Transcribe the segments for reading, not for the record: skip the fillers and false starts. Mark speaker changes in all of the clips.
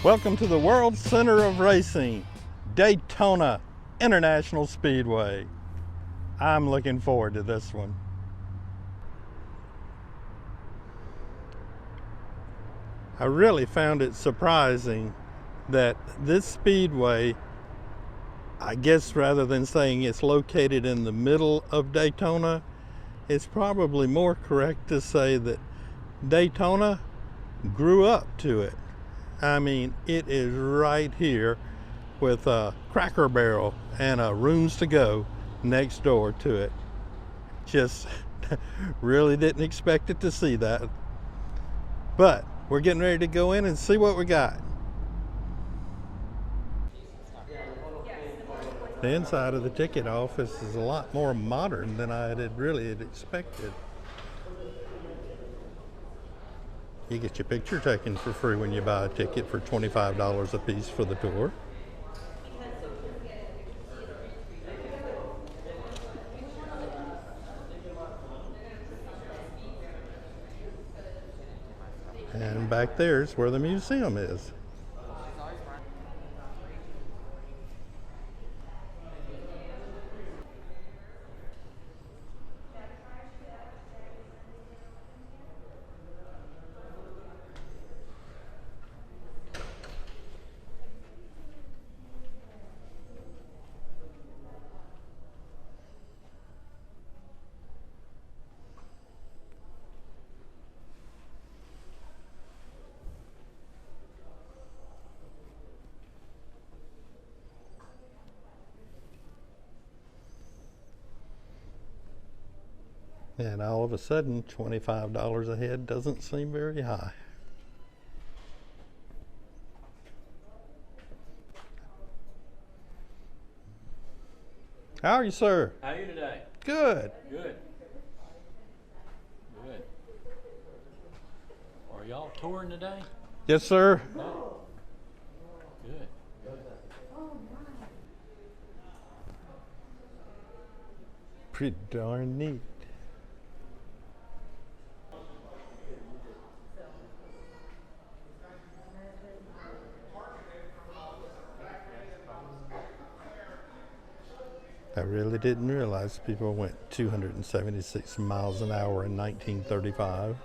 Speaker 1: Welcome to the world center of racing, Daytona International Speedway. I'm looking forward to this one. I really found it surprising that this speedway, I guess rather than saying it's located in the middle of Daytona, it's probably more correct to say that Daytona grew up to it. I mean, it is right here with a Cracker Barrel and a Rooms to Go next door to it. Just really didn't expect it to see that. But we're getting ready to go in and see what we got. The inside of the ticket office is a lot more modern than I had really expected. You get your picture taken for free when you buy a ticket for $25 a piece for the tour. And back there's where the museum is. And all of a sudden, $25 a head doesn't seem very high. How are you, sir?
Speaker 2: How are you today?
Speaker 1: Good.
Speaker 2: Good. Good. Are y'all touring today?
Speaker 1: Yes, sir.
Speaker 2: No. Good.
Speaker 1: Pretty darn neat. I really didn't realize people went 276 miles an hour in 1935.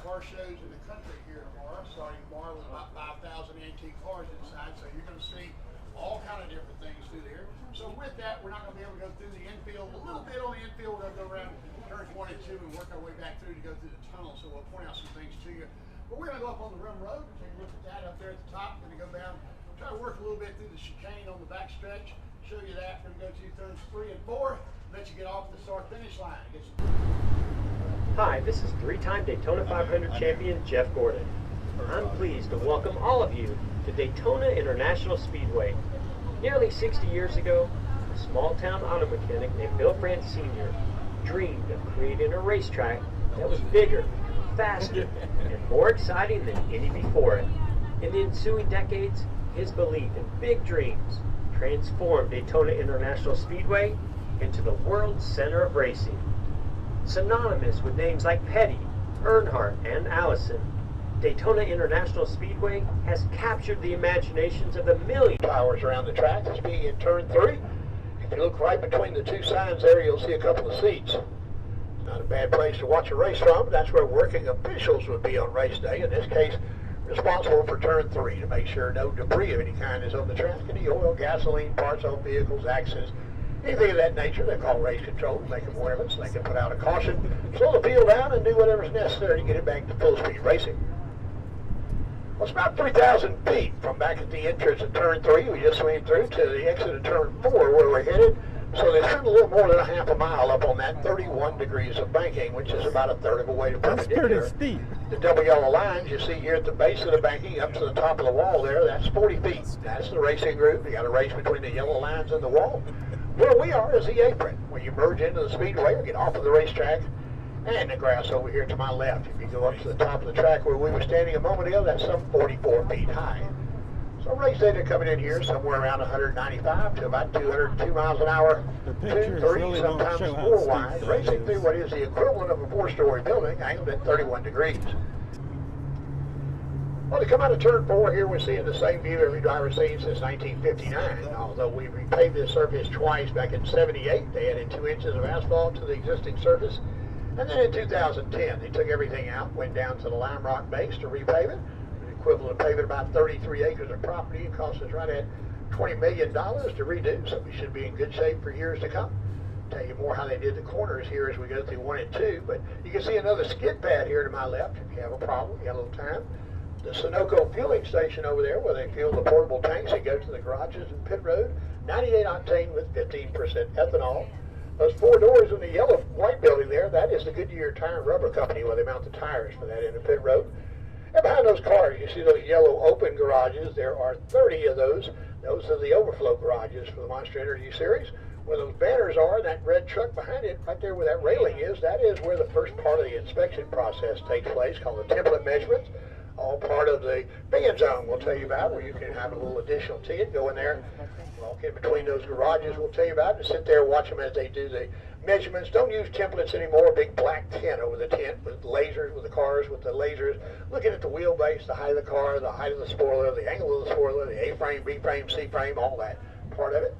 Speaker 3: Car shows in the country here tomorrow. Starting tomorrow with about 5,000 antique cars inside, so you're going to see all kind of different things through there. So with that, we're not going to be able to go through the infield. A little bit on the infield, we're going to go around turns 1 and 2 and work our way back through to go through the tunnel. So we'll point out some things to you. But we're going to go up on the rim road and take a look at that up there at the top. We're going to go down, try to work a little bit through the chicane on the back stretch. show you that. We're going to go to turns 3 and 4. Let you get off the start-finish line.
Speaker 4: Hi, this is three-time Daytona 500 champion Jeff Gordon. I'm pleased to welcome all of you to Daytona International Speedway. Nearly 60 years ago, a small-town auto mechanic named Bill France Sr. dreamed of creating a racetrack that was bigger, faster, and more exciting than any before it. In the ensuing decades, his belief in big dreams transformed Daytona International Speedway into the world's center of racing. Synonymous with names like Petty, Earnhardt, and Allison, Daytona International Speedway has captured the imaginations of the millions.
Speaker 5: Powers around the track. It's being in turn 3. If you look right between the two signs there, you'll see a couple of seats. Not a bad place to watch a race from. That's where working officials would be on race day. In this case, responsible for turn 3 to make sure no debris of any kind is on the track. Any oil, gasoline, parts on vehicles, accidents, anything of that nature. They call race control to make them aware of it so they can put out a caution, slow the field down, and do whatever's necessary to get it back to full speed racing. Well, it's about 3,000 feet from back at the entrance of turn 3. We just swing through to the exit of turn 4 where we're headed. So they spend a little more than a half a mile up on that 31 degrees of banking, which is about a third of a way to perpendicular.
Speaker 1: That's pretty steep.
Speaker 5: The double yellow lines you see here at the base of the banking up to the top of the wall there, that's 40 feet. That's the racing group. You got a race between the yellow lines and the wall. Where we are is the apron, where you merge into the speedway or get off of the racetrack, and the grass over here to my left. If you go up to the top of the track where we were standing a moment ago, that's some 44 feet high. So race data coming in here somewhere around 195 to about 202 miles an hour,
Speaker 1: The
Speaker 5: 2,
Speaker 1: pictures
Speaker 5: 3,
Speaker 1: really don't
Speaker 5: sometimes
Speaker 1: show how
Speaker 5: 4
Speaker 1: steep
Speaker 5: wide,
Speaker 1: that
Speaker 5: racing
Speaker 1: is.
Speaker 5: through what is the equivalent of a 4-story building, angled at 31 degrees. Well, to come out of turn 4 here, we're seeing the same view every driver's seen since 1959. Although we repaved this surface twice back in '78, they added 2 inches of asphalt to the existing surface. And then in 2010, they took everything out, went down to the lime rock base to repave it. The equivalent of paving about 33 acres of property. It cost us right at $20 million to redo, so we should be in good shape for years to come. Tell you more how they did the corners here as we go through 1 and 2. But you can see another skid pad here to my left if you have a problem, you got a little time. The Sunoco fueling station over there where they fuel the portable tanks that go to the garages and pit road. 98 octane with 15% ethanol. Those 4 doors in the yellow white building there, that is the Goodyear Tire and Rubber Company where they mount the tires for that in the pit road. And behind those cars, you see those yellow open garages. There are 30 of those. Those are the Overflow Garages for the Monster Energy Series. Where those banners are, and that red truck behind it, right there where that railing is, that is where the first part of the inspection process takes place, called the template measurements. All part of the fan zone we'll tell you about, where you can have a little additional ticket, go in there, walk in between those garages we'll tell you about, and sit there and watch them as they do the measurements. Don't use templates anymore, big black tent over the tent with lasers, with the cars with the lasers, looking at the wheelbase, the height of the car, the height of the spoiler, the angle of the spoiler, the A-frame, B-frame, C-frame, all that part of it.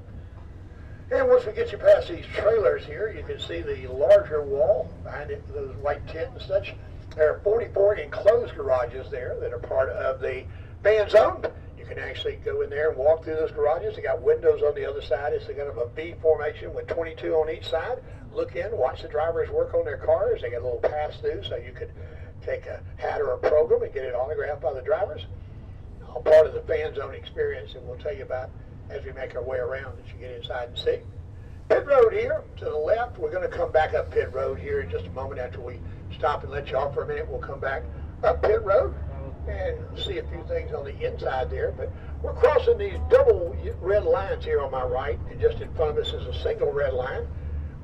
Speaker 5: And once we get you past these trailers here, you can see the larger wall behind it, those white tent and such. There are 44 enclosed garages there that are part of the fan zone. You can actually go in there and walk through those garages. They got windows on the other side. It's kind of a V formation with 22 on each side. Look in, watch the drivers work on their cars. They got a little pass-through so you could take a hat or a program and get it autographed by the drivers. All part of the fan zone experience that we'll tell you about as we make our way around that you get inside and see. Pit road here to the left. We're going to come back up pit road here in just a moment after we stop and let you off for a minute. We'll come back up pit road and see a few things on the inside there. But we're crossing these double red lines here on my right, and just in front of us is a single red line.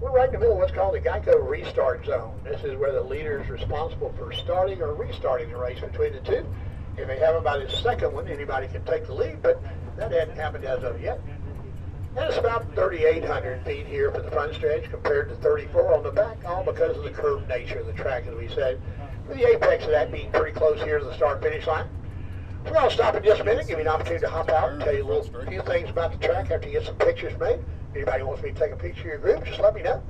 Speaker 5: We're right in the middle of what's called the Geico restart zone. This is where the leader is responsible for starting or restarting the race between the two. If they have about his second one, anybody can take the lead, but that hadn't happened as of yet. And it's about 3,800 feet here for the front stretch compared to 34 on the back, all because of the curved nature of the track, as we said, with the apex of that being pretty close here to the start-finish line. We're going to stop in just a minute, give you an opportunity to hop out and tell you a few things about the track after you get some pictures made. If anybody wants me to take a picture of your group, just let me know.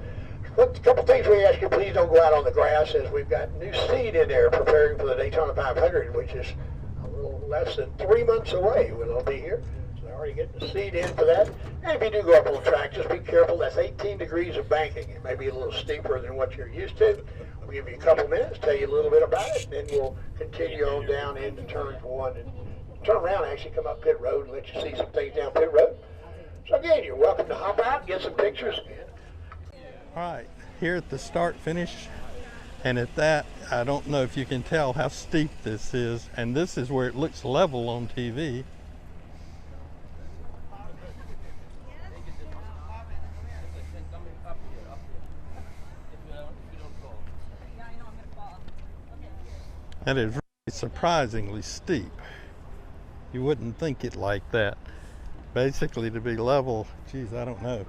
Speaker 5: But a couple things we ask you, please don't go out on the grass, as we've got new seed in there preparing for the Daytona 500, which is a little less than 3 months away when it'll be here. Already getting the seed in for that. And if you do go up on the track, just be careful. That's 18 degrees of banking. It may be a little steeper than what you're used to. We'll give you a couple minutes, tell you a little bit about it, and then we'll continue on down into turn 1 and turn around and actually come up pit road and let you see some things down pit road. So again, you're welcome to hop out, get some pictures.
Speaker 1: All right, here at the start finish, and at that, I don't know if you can tell how steep this is, and this is where it looks level on TV. And it's really surprisingly steep. You wouldn't think it like that. Basically, to be level, geez, I don't know.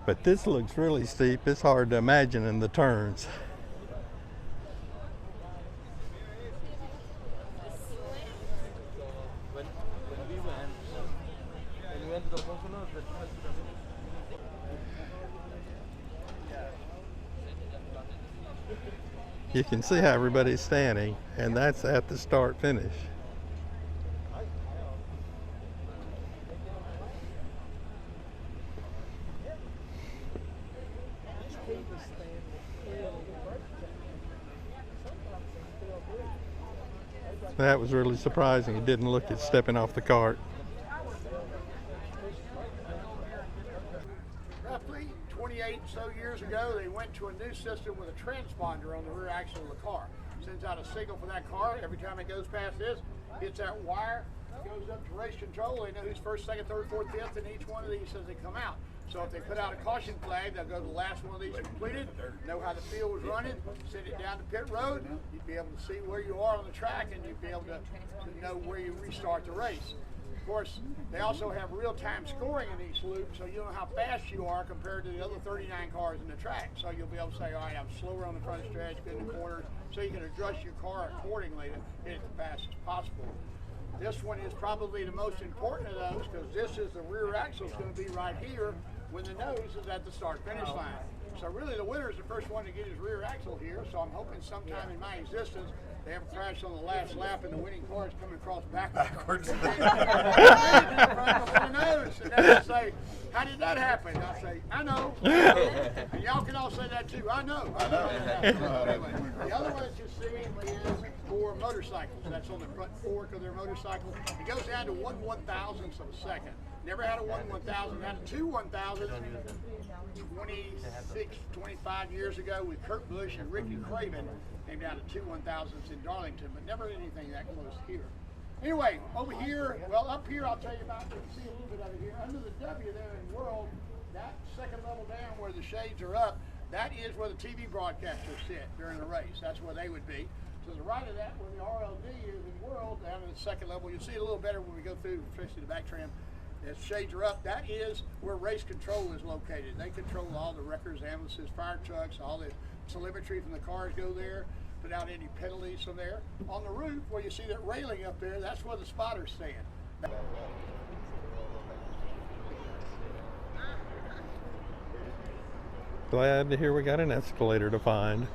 Speaker 1: But this looks really steep. It's hard to imagine in the turns. You can see how everybody's standing, and that's at the start finish. That was really surprising. He didn't look at stepping off the cart.
Speaker 3: Roughly 28 so years ago, they went to a new system with a transponder on the rear axle of the car. Sends out a signal for that car. Every time it goes past this, hits that wire, goes up to race control. They know who's first, second, third, fourth, fifth, and each one of these as they come out. So if they put out a caution flag, they'll go to the last one of these completed, know how the field was running, send it down to pit road. You'd be able to see where you are on the track, and you'd be able to know where you restart the race. Of course, they also have real-time scoring in each loop, so you know how fast you are compared to the other 39 cars in the track. So you'll be able to say, all right, I'm slower on the front stretch, good in the corners, so you can adjust your car accordingly to get it as fast as possible. This one is probably the most important of those because this is the rear axle is going to be right here when the nose is at the start-finish line. So really the winner is the first one to get his rear axle here, so I'm hoping sometime in my existence they have a crash on the last lap and the winning car is coming across backwards. And then they'll say, how did that happen? I'll say, I know. And y'all can all say that too. I know. Anyway, the other one that you see is for motorcycles. That's on the front fork of their motorcycle. It goes down to 1/1000th of a second. Never had a 1/1000, had a 2/1000 26, 25 years ago with Kurt Busch and Ricky Craven. Came down to 2/1000ths in Darlington, but never anything that close here. Anyway, over here, well, up here, I'll tell you about, you can see a little bit of it here. Under the W there in World, that second level down where the shades are up, that is where the TV broadcasters sit during the race. That's where they would be. To the right of that, where the RLD is in World, down in the second level, you'll see it a little better when we go through, especially the back trim. As shades are up, that is where race control is located. They control all the wreckers, ambulances, fire trucks, all the telemetry from the cars go there, put out any penalties from there. On the roof, where you see that railing up there, that's where the spotters stand.
Speaker 1: Glad to hear we got an escalator to find.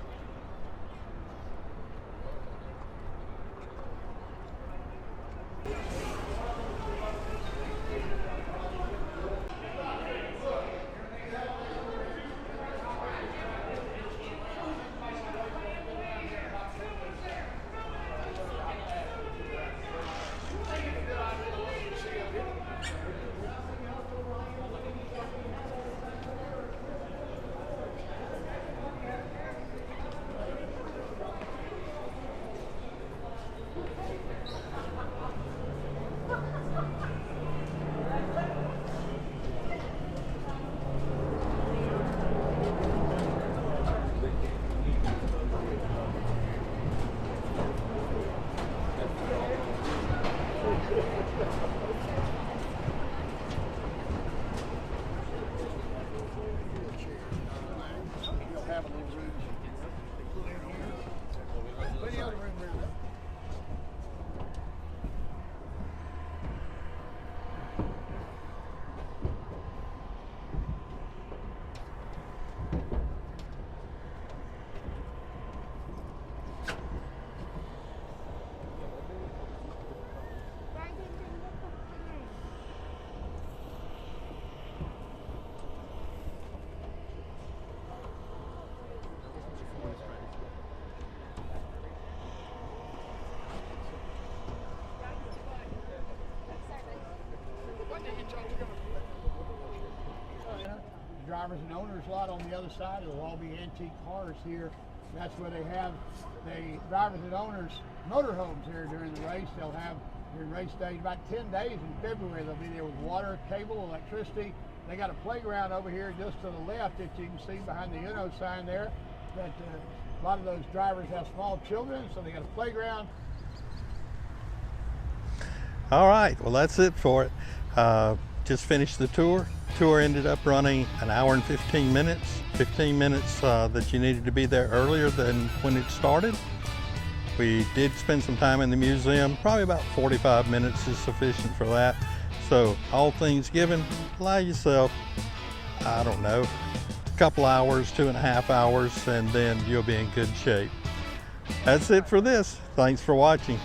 Speaker 3: drivers and owners lot on the other side. It'll all be antique cars here. That's where they have the drivers and owners motorhomes here during the race. They'll have during race days about 10 days in February. They'll be there with water, cable, electricity. They got a playground over here just to the left that you can see behind the Uno sign there. That a lot of those drivers have small children, so they got a playground.
Speaker 1: All right, well that's it for it. Just finished the tour. Tour ended up running an hour and 15 minutes. 15 minutes that you needed to be there earlier than when it started. We did spend some time in the museum. Probably about 45 minutes is sufficient for that. So all things given, allow yourself, I don't know, a couple hours, 2.5 hours, and then you'll be in good shape. That's it for this. Thanks for watching.